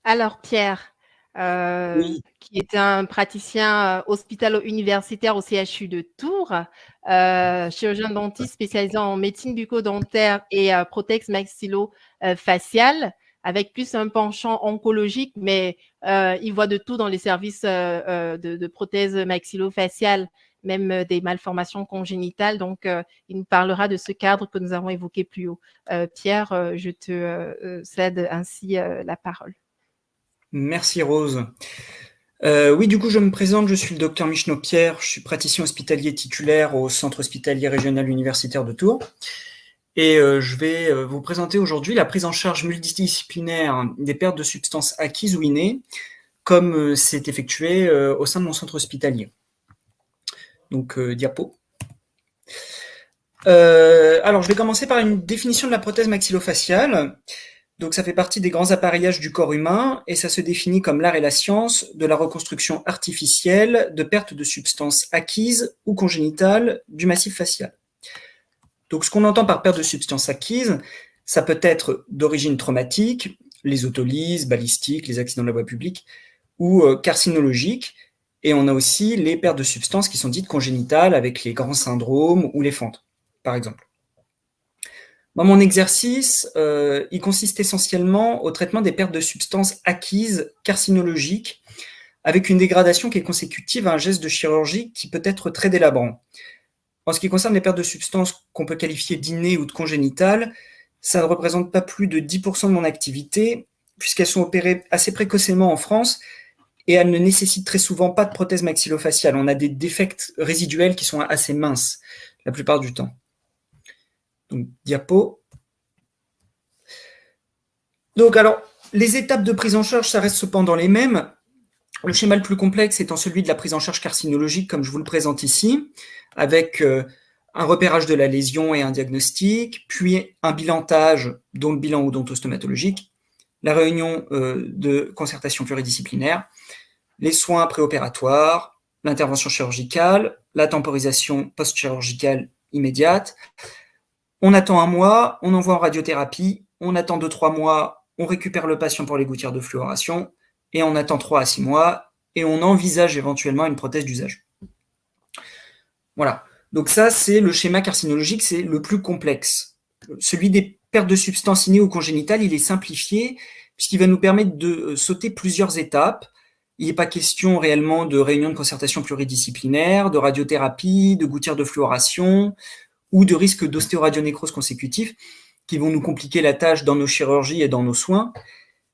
Alors Pierre, Oui, qui est un praticien hospitalo-universitaire au CHU de Tours, chirurgien dentiste spécialisé en médecine bucco-dentaire et prothèse maxillo-faciale, avec plus un penchant oncologique, mais il voit de tout dans les services de prothèse maxillo-faciale, même des malformations congénitales. Donc, il nous parlera de ce cadre que nous avons évoqué plus haut. Pierre, je te cède ainsi la parole. merci Rose. Oui, du coup, je me présente, je suis le docteur Michno Pierre, je suis praticien hospitalier titulaire au Centre hospitalier régional universitaire de Tours. Et je vais vous présenter aujourd'hui la prise en charge multidisciplinaire des pertes de substances acquises ou innées, comme c'est effectué au sein de mon centre hospitalier. Donc, diapo. Alors, je vais commencer par une définition de la prothèse maxillofaciale. Donc ça fait partie des grands appareillages du corps humain et ça se définit comme l'art et la science de la reconstruction artificielle de pertes de substances acquises ou congénitales du massif facial. Donc ce qu'on entend par perte de substances acquises, ça peut être d'origine traumatique, les autolyses, balistiques, les accidents de la voie publique, ou carcinologiques. Et on a aussi les pertes de substances qui sont dites congénitales avec les grands syndromes ou les fentes, par exemple. Moi, mon exercice, il consiste essentiellement au traitement des pertes de substances acquises carcinologiques avec une dégradation qui est consécutive à un geste de chirurgie qui peut être très délabrant. En ce qui concerne les pertes de substances qu'on peut qualifier d'innées ou de congénitales, ça ne représente pas plus de 10% de mon activité, puisqu'elles sont opérées assez précocement en France et elles ne nécessitent très souvent pas de prothèse maxillofaciale. On a des défects résiduels qui sont assez minces la plupart du temps. Donc, diapo. Donc, alors, les étapes de prise en charge, ça reste cependant les mêmes. Le schéma le plus complexe étant celui de la prise en charge carcinologique, comme je vous le présente ici, avec un repérage de la lésion et un diagnostic, puis un bilantage, dont le bilan odontostomatologique, la réunion de concertation pluridisciplinaire, les soins préopératoires, l'intervention chirurgicale, la temporisation post-chirurgicale immédiate. On attend 1 mois, on envoie en radiothérapie, on attend 2-3 mois, on récupère le patient pour les gouttières de fluoration, et on attend 3 à 6 mois, et on envisage éventuellement une prothèse d'usage. Voilà. Donc ça, c'est le schéma carcinologique, c'est le plus complexe. Celui des pertes de substances innées ou congénitales, il est simplifié, puisqu'il va nous permettre de sauter plusieurs étapes. Il n'est pas question réellement de réunion de concertation pluridisciplinaire, de radiothérapie, de gouttières de fluoration, ou de risque d'ostéoradionécrose consécutif, qui vont nous compliquer la tâche dans nos chirurgies et dans nos soins.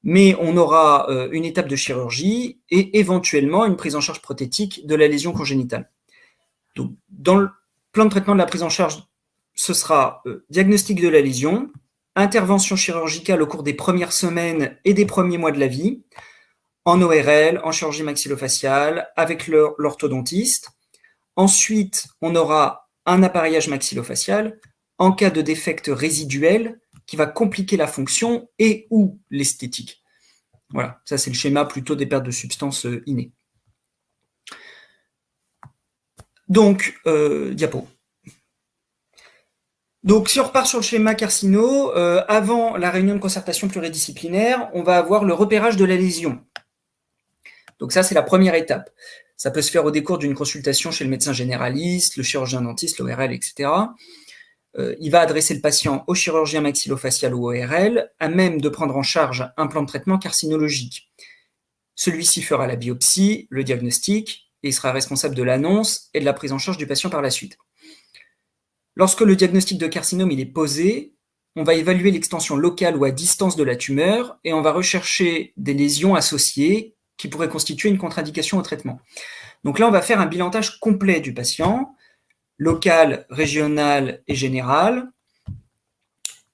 Mais on aura une étape de chirurgie et éventuellement une prise en charge prothétique de la lésion congénitale. Donc, dans le plan de traitement de la prise en charge, ce sera diagnostic de la lésion, intervention chirurgicale au cours des premières semaines et des premiers mois de la vie, en ORL, en chirurgie maxillofaciale, avec l'orthodontiste. Ensuite, on aura un appareillage maxillofacial en cas de défect résiduel qui va compliquer la fonction et ou l'esthétique. Voilà, ça c'est le schéma plutôt des pertes de substances innées. Donc, diapo. Donc, si on repart sur le schéma carcino, avant la réunion de concertation pluridisciplinaire, on va avoir le repérage de la lésion. Donc ça, c'est la première étape. Ça peut se faire au décours d'une consultation chez le médecin généraliste, le chirurgien dentiste, l'ORL, etc. Il va adresser le patient au chirurgien maxillofacial ou ORL, à même de prendre en charge un plan de traitement carcinologique. Celui-ci fera la biopsie, le diagnostic, et il sera responsable de l'annonce et de la prise en charge du patient par la suite. Lorsque le diagnostic de carcinome il est posé, on va évaluer l'extension locale ou à distance de la tumeur et on va rechercher des lésions associées qui pourraient constituer une contre-indication au traitement. Donc là, on va faire un bilantage complet du patient, local, régional et général.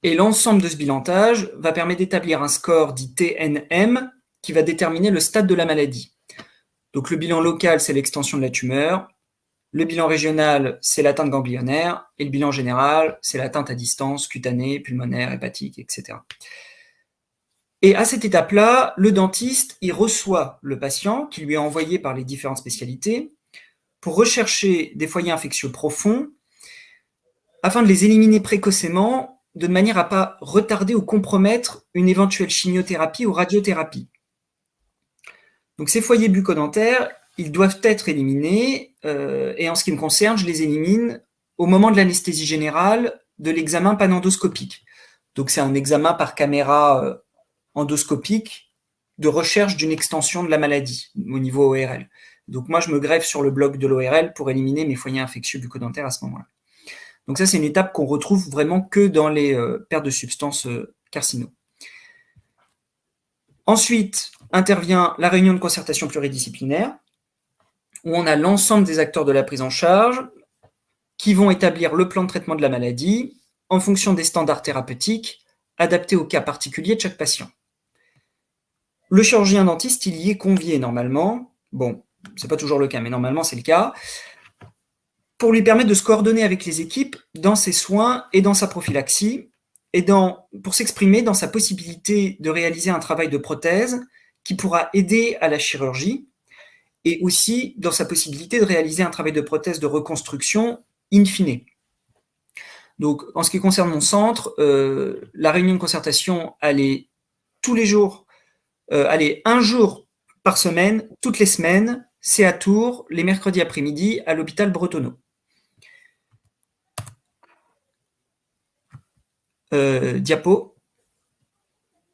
Et l'ensemble de ce bilantage va permettre d'établir un score dit TNM qui va déterminer le stade de la maladie. Donc le bilan local, c'est l'extension de la tumeur. Le bilan régional, c'est l'atteinte ganglionnaire. Et le bilan général, c'est l'atteinte à distance, cutanée, pulmonaire, hépatique, etc. Et à cette étape-là, le dentiste, il reçoit le patient qui lui est envoyé par les différentes spécialités pour rechercher des foyers infectieux profonds afin de les éliminer précocement de manière à ne pas retarder ou compromettre une éventuelle chimiothérapie ou radiothérapie. Donc ces foyers bucco-dentaires, ils doivent être éliminés, et en ce qui me concerne, je les élimine au moment de l'anesthésie générale de l'examen panendoscopique. Donc c'est un examen par caméra endoscopique de recherche d'une extension de la maladie au niveau ORL. Donc moi, je me greffe sur le bloc de l'ORL pour éliminer mes foyers infectieux bucco-dentaires à ce moment-là. Donc ça, c'est une étape qu'on retrouve vraiment que dans les pertes de substances carcinaux. Ensuite, intervient la réunion de concertation pluridisciplinaire, où on a l'ensemble des acteurs de la prise en charge qui vont établir le plan de traitement de la maladie en fonction des standards thérapeutiques adaptés au cas particulier de chaque patient. Le chirurgien dentiste, il y est convié normalement, bon, c'est pas toujours le cas, mais normalement c'est le cas, pour lui permettre de se coordonner avec les équipes dans ses soins et dans sa prophylaxie, et pour s'exprimer dans sa possibilité de réaliser un travail de prothèse qui pourra aider à la chirurgie, et aussi dans sa possibilité de réaliser un travail de prothèse de reconstruction in fine. Donc, en ce qui concerne mon centre, la réunion de concertation, elle est tous les jours, un jour par semaine, toutes les semaines, c'est à Tours, les mercredis après-midi, à l'hôpital Bretonneau. Diapo.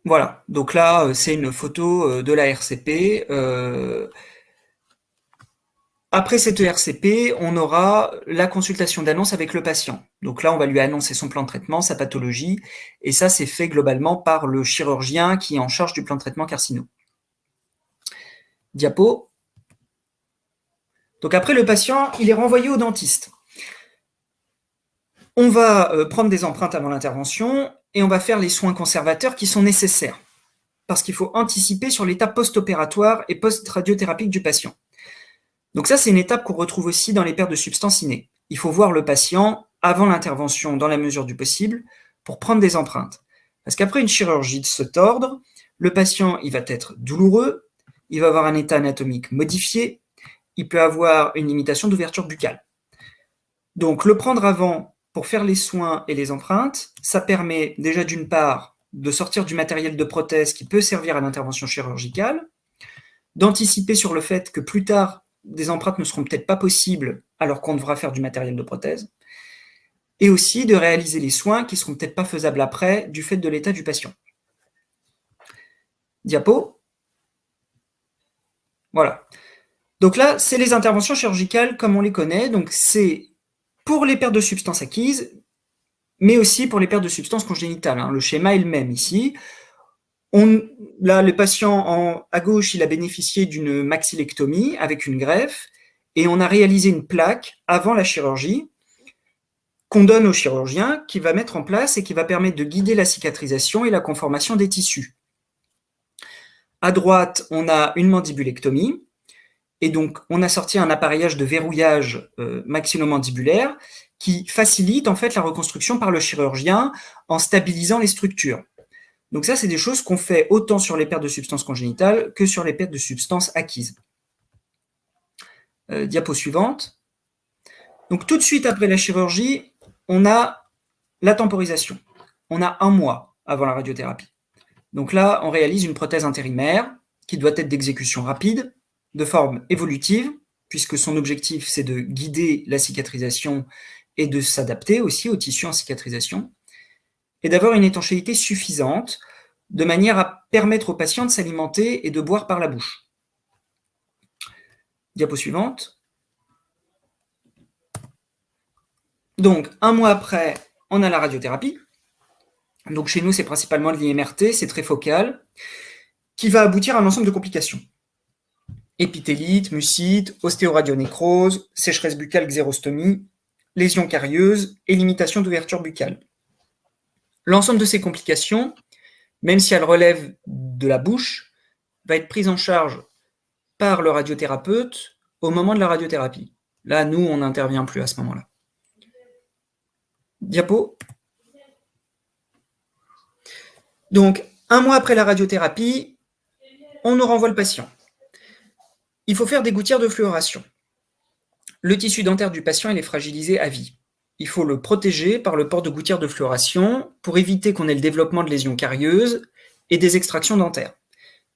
Voilà, donc là, c'est une photo de la RCP. Après cette RCP, on aura la consultation d'annonce avec le patient. Donc là, on va lui annoncer son plan de traitement, sa pathologie, et ça, c'est fait globalement par le chirurgien qui est en charge du plan de traitement carcino. Diapo. Donc après, le patient, il est renvoyé au dentiste. On va prendre des empreintes avant l'intervention et on va faire les soins conservateurs qui sont nécessaires, parce qu'il faut anticiper sur l'étape post-opératoire et post-radiothérapique du patient. Donc ça, c'est une étape qu'on retrouve aussi dans les pertes de substances innées. Il faut voir le patient avant l'intervention, dans la mesure du possible, pour prendre des empreintes. Parce qu'après une chirurgie de cet ordre, le patient, il va être douloureux, il va avoir un état anatomique modifié, il peut avoir une limitation d'ouverture buccale. Donc le prendre avant pour faire les soins et les empreintes, ça permet déjà d'une part de sortir du matériel de prothèse qui peut servir à l'intervention chirurgicale, d'anticiper sur le fait que plus tard, des empreintes ne seront peut-être pas possibles alors qu'on devra faire du matériel de prothèse, et aussi de réaliser les soins qui ne seront peut-être pas faisables après du fait de l'état du patient. Diapo. Voilà. Donc là, c'est les interventions chirurgicales comme on les connaît, donc c'est pour les pertes de substances acquises, mais aussi pour les pertes de substances congénitales. Le schéma est le même ici. Là, le patient à gauche, il a bénéficié d'une maxillectomie avec une greffe, et on a réalisé une plaque avant la chirurgie qu'on donne au chirurgien, qui va mettre en place et qui va permettre de guider la cicatrisation et la conformation des tissus. À droite, on a une mandibulectomie, et donc on a sorti un appareillage de verrouillage maxillomandibulaire qui facilite en fait la reconstruction par le chirurgien en stabilisant les structures. Donc ça, c'est des choses qu'on fait autant sur les pertes de substances congénitales que sur les pertes de substances acquises. Diapo suivante. Donc tout de suite après la chirurgie, on a la temporisation. On a 1 mois avant la radiothérapie. Donc là, on réalise une prothèse intérimaire qui doit être d'exécution rapide, de forme évolutive, puisque son objectif, c'est de guider la cicatrisation et de s'adapter aussi au tissu en cicatrisation, et d'avoir une étanchéité suffisante, de manière à permettre au patient de s'alimenter et de boire par la bouche. Diapo suivante. Donc, 1 mois après, on a la radiothérapie. Donc, chez nous, c'est principalement de l'IMRT, c'est très focal, qui va aboutir à un ensemble de complications. Épithélite, mucite, ostéoradionécrose, sécheresse buccale, xérostomie, lésions carieuses et limitation d'ouverture buccale. L'ensemble de ces complications, même si elles relèvent de la bouche, va être prise en charge par le radiothérapeute au moment de la radiothérapie. Là, nous, on n'intervient plus à ce moment-là. Diapo. Donc, 1 mois après la radiothérapie, on nous renvoie le patient. Il faut faire des gouttières de fluoration. Le tissu dentaire du patient, il est fragilisé à vie. Il faut le protéger par le port de gouttières de fluoration pour éviter qu'on ait le développement de lésions carieuses et des extractions dentaires.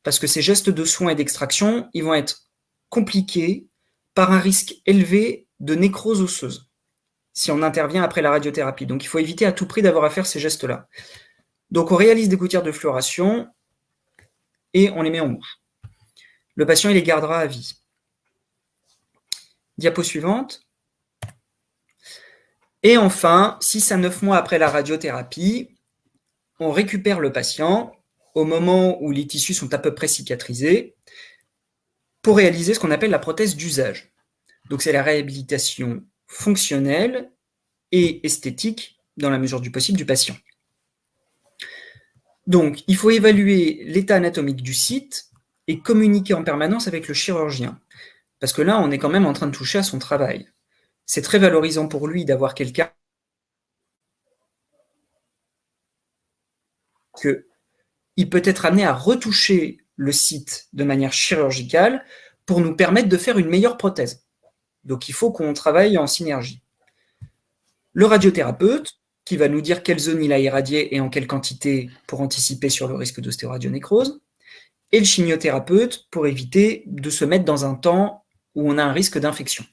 parce que ces gestes de soins et d'extraction, ils vont être compliqués par un risque élevé de nécrose osseuse si on intervient après la radiothérapie. Donc il faut éviter à tout prix d'avoir à faire ces gestes-là. Donc on réalise des gouttières de fluoration et on les met en bouche. Le patient, il les gardera à vie. Diapo suivante. Et enfin, 6 à 9 mois après la radiothérapie, on récupère le patient au moment où les tissus sont à peu près cicatrisés pour réaliser ce qu'on appelle la prothèse d'usage. Donc c'est la réhabilitation fonctionnelle et esthétique dans la mesure du possible du patient. Donc il faut évaluer l'état anatomique du site et communiquer en permanence avec le chirurgien. Parce que là, on est quand même en train de toucher à son travail. C'est très valorisant pour lui d'avoir quelqu'un qu'il peut être amené à retoucher le site de manière chirurgicale pour nous permettre de faire une meilleure prothèse. Donc il faut qu'on travaille en synergie. Le radiothérapeute, qui va nous dire quelle zone il a irradié et en quelle quantité pour anticiper sur le risque d'ostéoradionécrose, et le chimiothérapeute pour éviter de se mettre dans un temps où on a un risque d'infection.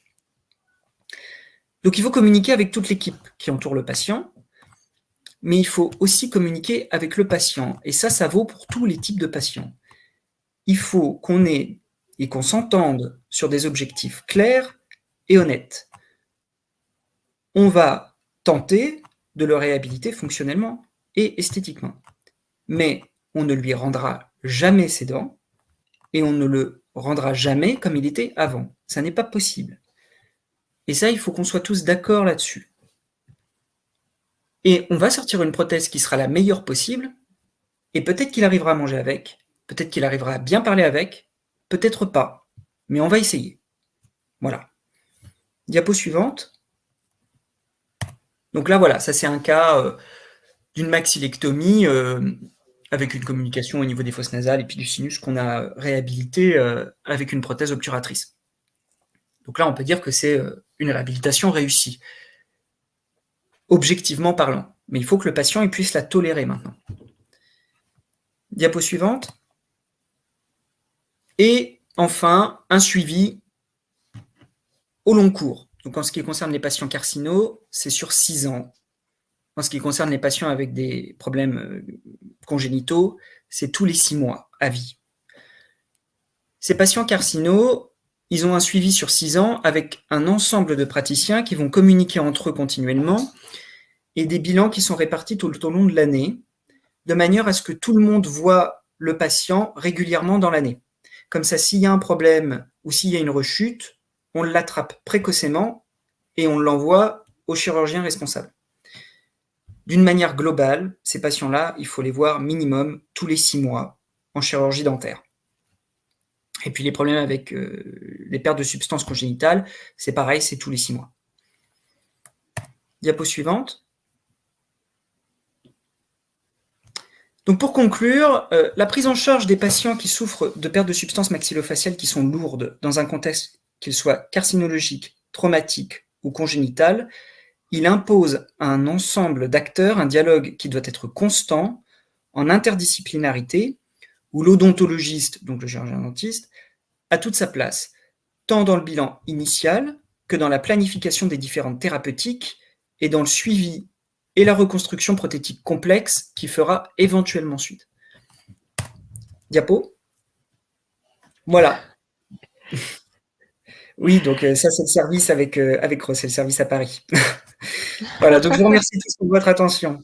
Donc il faut communiquer avec toute l'équipe qui entoure le patient, mais il faut aussi communiquer avec le patient, et ça vaut pour tous les types de patients. Il faut qu'on ait et qu'on s'entende sur des objectifs clairs et honnêtes. On va tenter de le réhabiliter fonctionnellement et esthétiquement, mais on ne lui rendra jamais ses dents et on ne le rendra jamais comme il était avant. Ça n'est pas possible. Et ça, il faut qu'on soit tous d'accord là-dessus. Et on va sortir une prothèse qui sera la meilleure possible, et peut-être qu'il arrivera à manger avec, peut-être qu'il arrivera à bien parler avec, peut-être pas, mais on va essayer. Voilà. Diapo suivante. Donc là, voilà, ça c'est un cas d'une maxillectomie avec une communication au niveau des fosses nasales et puis du sinus qu'on a réhabilité avec une prothèse obturatrice. Donc là, on peut dire que c'est une réhabilitation réussie, objectivement parlant. Mais il faut que le patient puisse la tolérer maintenant. Diapo suivante. Et enfin, un suivi au long cours. Donc en ce qui concerne les patients carcinaux, c'est sur 6 ans. En ce qui concerne les patients avec des problèmes congénitaux, c'est tous les 6 mois à vie. Ces patients carcinaux, ils ont un suivi sur 6 ans avec un ensemble de praticiens qui vont communiquer entre eux continuellement et des bilans qui sont répartis tout au long de l'année, de manière à ce que tout le monde voit le patient régulièrement dans l'année. Comme ça, s'il y a un problème ou s'il y a une rechute, on l'attrape précocement et on l'envoie au chirurgien responsable. D'une manière globale, ces patients-là, il faut les voir minimum tous les 6 mois en chirurgie dentaire. Et puis les problèmes avec les pertes de substances congénitales, c'est pareil, c'est tous les 6 mois. Diapo suivante. Donc pour conclure, la prise en charge des patients qui souffrent de pertes de substances maxillofaciales qui sont lourdes dans un contexte qu'il soit carcinologique, traumatique ou congénital, il impose à un ensemble d'acteurs un dialogue qui doit être constant, en interdisciplinarité, où l'odontologiste, donc le chirurgien-dentiste, a toute sa place, tant dans le bilan initial que dans la planification des différentes thérapeutiques et dans le suivi et la reconstruction prothétique complexe qui fera éventuellement suite. Diapo. Voilà. Oui, donc ça c'est le service avec Ross, c'est le service à Paris. Voilà, donc je vous remercie tous pour votre attention.